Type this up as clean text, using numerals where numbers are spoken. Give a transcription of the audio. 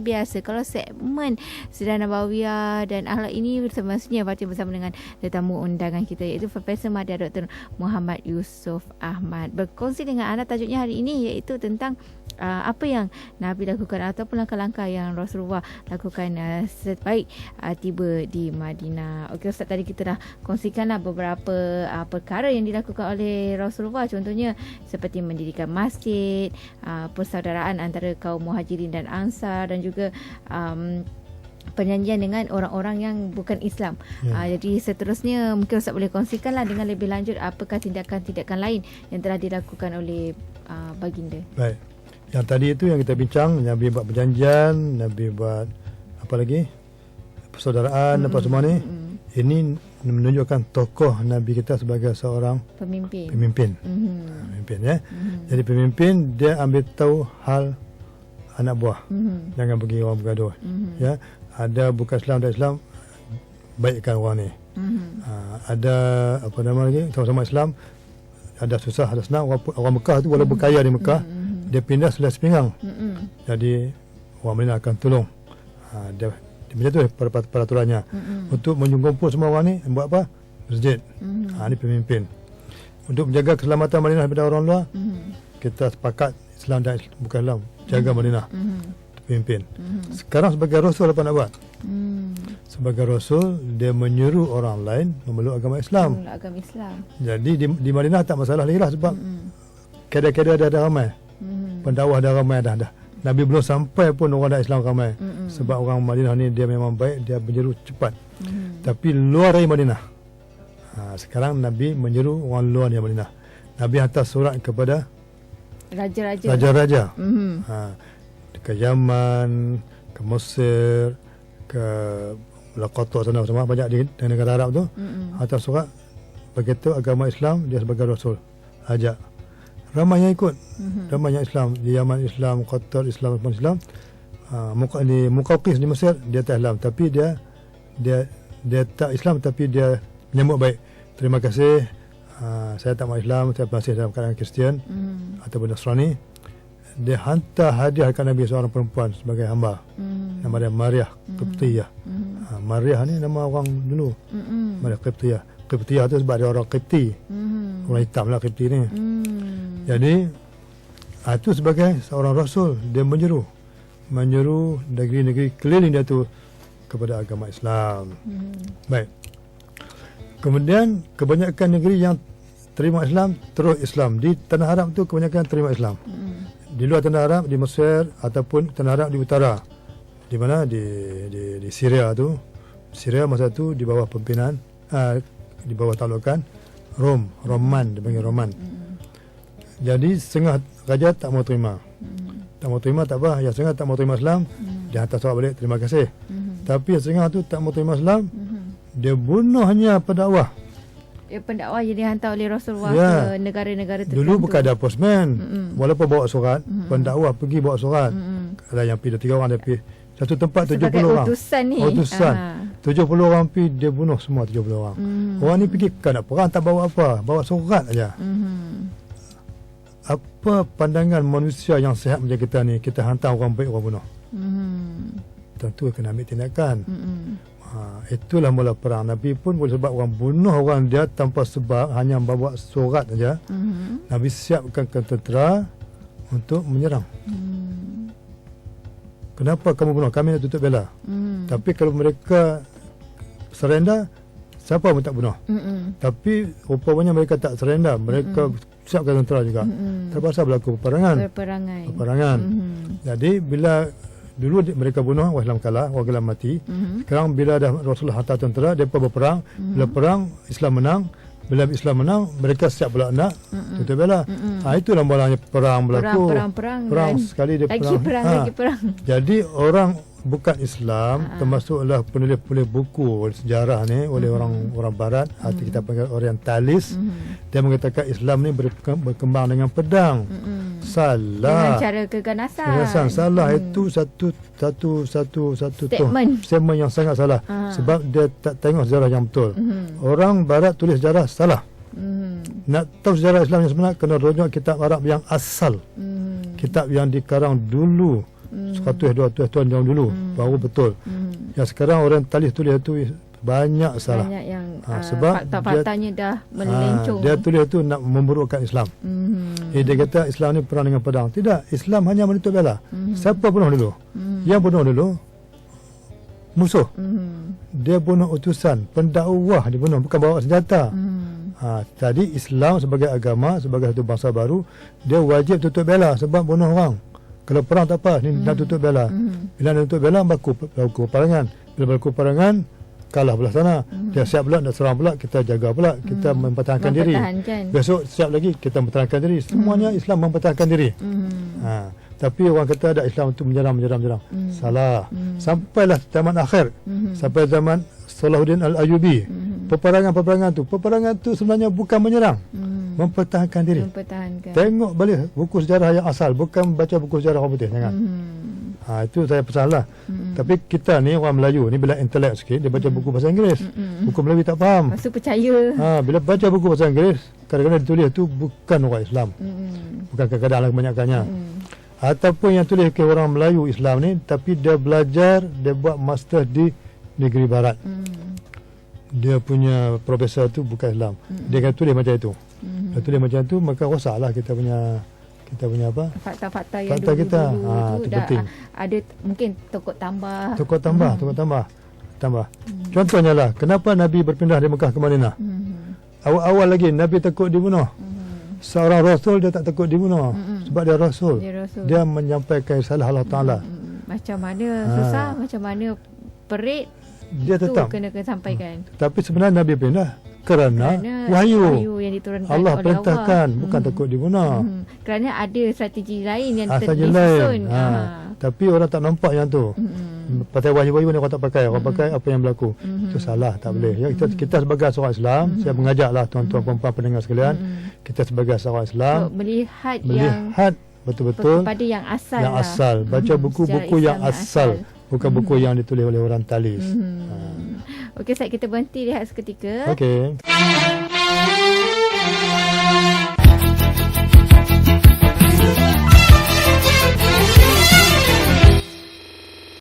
biasa. Kalau segmen Sirah Nabawiyah dan Akhlak ini semestinya baca bersama dengan tetamu undangan kita, iaitu Profesor Madya Dr. Muhammad Yusof Ahmad. Berkongsi dengan anda tajuknya hari ini iaitu tentang apa yang Nabi lakukan ataupun langkah-langkah yang Rasulullah lakukan sebaik tiba di Madinah. Okey Ustaz, tadi kita dah kongsikanlah beberapa perkara yang dilakukan oleh Rasulullah, contohnya seperti mendirikan masjid, persaudaraan antara kaum Muhajirin dan Ansar, dan juga perjanjian dengan orang-orang yang bukan Islam. Jadi seterusnya mungkin Ustaz boleh kongsikanlah dengan lebih lanjut apakah tindakan-tindakan lain yang telah dilakukan oleh baginda. Baik. Yang tadi itu yang kita bincang, Nabi buat perjanjian, Nabi buat apa lagi? Persaudaraan, apa semua ni. Ini menunjukkan tokoh Nabi kita sebagai seorang pemimpin. Pemimpin ya. Jadi pemimpin dia ambil tahu hal anak buah. Jangan pergi orang bergaduh. Ya. Ada bukan Islam dan Islam, baikkan orang ni. Ada apa nama lagi? Sama-sama Islam, ada susah, ada senang. Orang Mekah tu walaupun kaya di Mekah, dia pindah sebelah sepinggang. Jadi orang Madinah akan tolong. Dia macam tu peraturannya. Untuk menjumpa semua orang ni, buat apa? Masjid. Ini pemimpin. Untuk menjaga keselamatan Madinah daripada orang luar, kita sepakat Islam dan bukan Islam, jaga Madinah. Pemimpin. Sekarang sebagai Rasul apa nak buat? Sebagai Rasul, dia menyuruh orang lain memeluk agama Islam. Jadi di Madinah tak masalah lagi lah, sebab kadang-kadang ada ramai. Pendakwah dah ramai dah. Nabi belum sampai pun orang dah Islam ramai. Sebab orang Madinah ni dia memang baik, dia menyeru cepat. Tapi luar dari Madinah, sekarang Nabi menyeru orang luar dari Madinah. Nabi hantar surat kepada raja-raja. Ke Yaman, ke Mesir, ke Qatar sana semua, banyak di negara Arab tu. Hantar surat begitu agama Islam, dia sebagai Rasul ajak. Ramai yang ikut. Ramai yang Islam. Di Yaman Islam, Qatar Islam, Islam. Di Muqawqis di Mesir, dia tak Islam. Tapi dia tak Islam, tapi dia menyambut baik. Terima kasih. Saya tak mau Islam, saya masih dalam keadaan Kristian ataupun Nasrani. Dia hantar hadiah kepada Nabi seorang perempuan sebagai hamba. Nama dia Maryah Qibtiyah. Maryah ni nama orang dulu. Maryah Qibtiyah. Qibtiyah tu sebab dia orang Qibti. Orang hitam lah Qibti ni. Jadi itu sebagai seorang Rasul, dia menyeru negeri-negeri keliling dia tu kepada agama Islam. Baik. Kemudian kebanyakan negeri yang terima Islam terus Islam. Di Tanah Arab tu kebanyakan terima Islam. Di luar Tanah Arab, di Mesir ataupun Tanah Arab di utara, di mana di Syria tu. Syria masa tu di bawah pimpinan di bawah taklukan Roman, dipanggil Roman. Jadi setengah raja tak mau terima. Tak mau terima tak apa, yang setengah tak mau terima Islam, dia hantar surat balik, terima kasih. Tapi yang setengah tu tak mau terima Islam, dia bunuh hanya pendakwah. Pendakwah yang dihantar oleh Rasulullah ke negara-negara tertentu. Dulu bukan ada postman. Walaupun bawa surat, pendakwah pergi bawa surat. Ada yang pergi 3 orang, dia pergi satu tempat 70 orang. Utusan. 70 orang pergi, dia bunuh semua 70 orang. Orang ni pergi kan nak perang, tak bawa apa, bawa surat aja. Apa pandangan manusia yang sihat macam kita ni, kita hantar orang baik, orang bunuh? Tentu kena ambil tindakan. Itulah mula perang. Nabi pun boleh sebab orang bunuh orang dia tanpa sebab, hanya bawa surat saja. Nabi siapkan tentera untuk menyerang. Kenapa kamu bunuh? Kami nak tutup bela. Tapi kalau mereka surrender, siapa pun tak bunuh. Tapi rupanya mereka tak surrender. Mereka siapkan tentera juga. Terpaksa berlaku peperangan. Jadi bila dulu mereka bunuh, orang Islam kalah, orang Islam mati. Sekarang bila dah Rasulullah hantar tentera, mereka berperang. Bila perang, Islam menang. Bila Islam menang, mereka siap pula nak tutup bela. Itulah mulanya perang berlaku. Perang sekali dia perang. Jadi orang bukan Islam, termasuklah penulis-penulis buku sejarah ni oleh orang Barat, atau kita panggil Orientalis. Dia mengatakan Islam ni berkembang dengan pedang. Salah. Dengan cara keganasan. Salah. Itu satu statement yang sangat salah. Sebab dia tak tengok sejarah yang betul. Orang Barat tulis sejarah salah. Nak tahu sejarah Islam yang sebenar, kena rujuk kitab Arab yang asal. Kitab yang dikarang dulu 100-200 tahun yang dulu baru betul. Yang sekarang orang tulis itu banyak salah. Banyak yang sebab fakta-faktanya dah melencong. Dia tulis itu nak memburukkan Islam. Dia kata Islam ni perang dengan pedang. Tidak, Islam hanya menuntut bela. Siapa bunuh dulu? Yang bunuh dulu musuh. Dia bunuh utusan, pendakwah dia bunuh, bukan bawa senjata. Jadi Islam sebagai agama, sebagai satu bangsa baru, dia wajib tutup bela sebab bunuh orang. Kalau perang tak apa, ni nak tutup bela. Bila nak tutup bela, berlaku peperangan. Bila berlaku peperangan, kalah belah sana. Dia siap pula nak serang pula, kita jaga pula, kita mempertahankan diri. Besok siap lagi, kita mempertahankan diri. Semuanya Islam mempertahankan diri. Tapi orang kata ada Islam itu menyerang. Salah. Sampailah zaman akhir. Sampai zaman Salahuddin Al-Ayyubi. Peperangan tu sebenarnya bukan menyerang. Mempertahankan diri. Tengok balik buku sejarah yang asal, bukan baca buku sejarah orang putih. Jangan. Itu saya pesanlah. Tapi kita ni orang Melayu ni bila intelek sikit, dia baca buku bahasa Inggeris. Buku Melayu tak faham. Maksud percaya. Bila baca buku bahasa Inggeris, kadang-kadang ditulis tu bukan orang Islam. Bukan kadang-kadang lah kebanyakannya. Ataupun yang tulis ke orang Melayu Islam ni, tapi dia belajar, dia buat master di negeri barat. Dia punya profesor tu bukan Islam. Dia akan tulis macam itu. Dia tulis macam tu, maka rosaklah kita punya apa? Fakta-fakta yang fakta kita. Dulu Itu dah penting. ada mungkin tokok tambah. Tokok tambah. Contohnya lah, kenapa Nabi berpindah dari Mekah ke Madinah? Awal-awal lagi Nabi takut dibunuh. Seorang Rasul dia tak takut dibunuh. Sebab dia Rasul. Dia menyampaikan risalah Allah Ta'ala. Macam mana susah, macam mana perit, dia tetap kena sampaikan. Tapi sebenarnya Nabi pindah kerana wahyu yang diturunkan Allah oleh perintahkan, Allah. bukan takut dibunuh. Kerana ada strategi lain yang disusun. lain. Tapi orang tak nampak yang tu. Pasal wahyu-wahyu ni orang tak pakai. Orang pakai apa yang berlaku. Itu salah, tak boleh. Ya, kita sebagai seorang Islam, saya mengajaklah tuan-tuan puan-puan pendengar sekalian, kita sebagai seorang Islam melihat betul-betul kepada yang asal. Yang asal. Baca buku-buku yang asal. Bukan buku yang ditulis oleh orang talis. Okey, Ustaz, kita berhenti lihat seketika. Okey.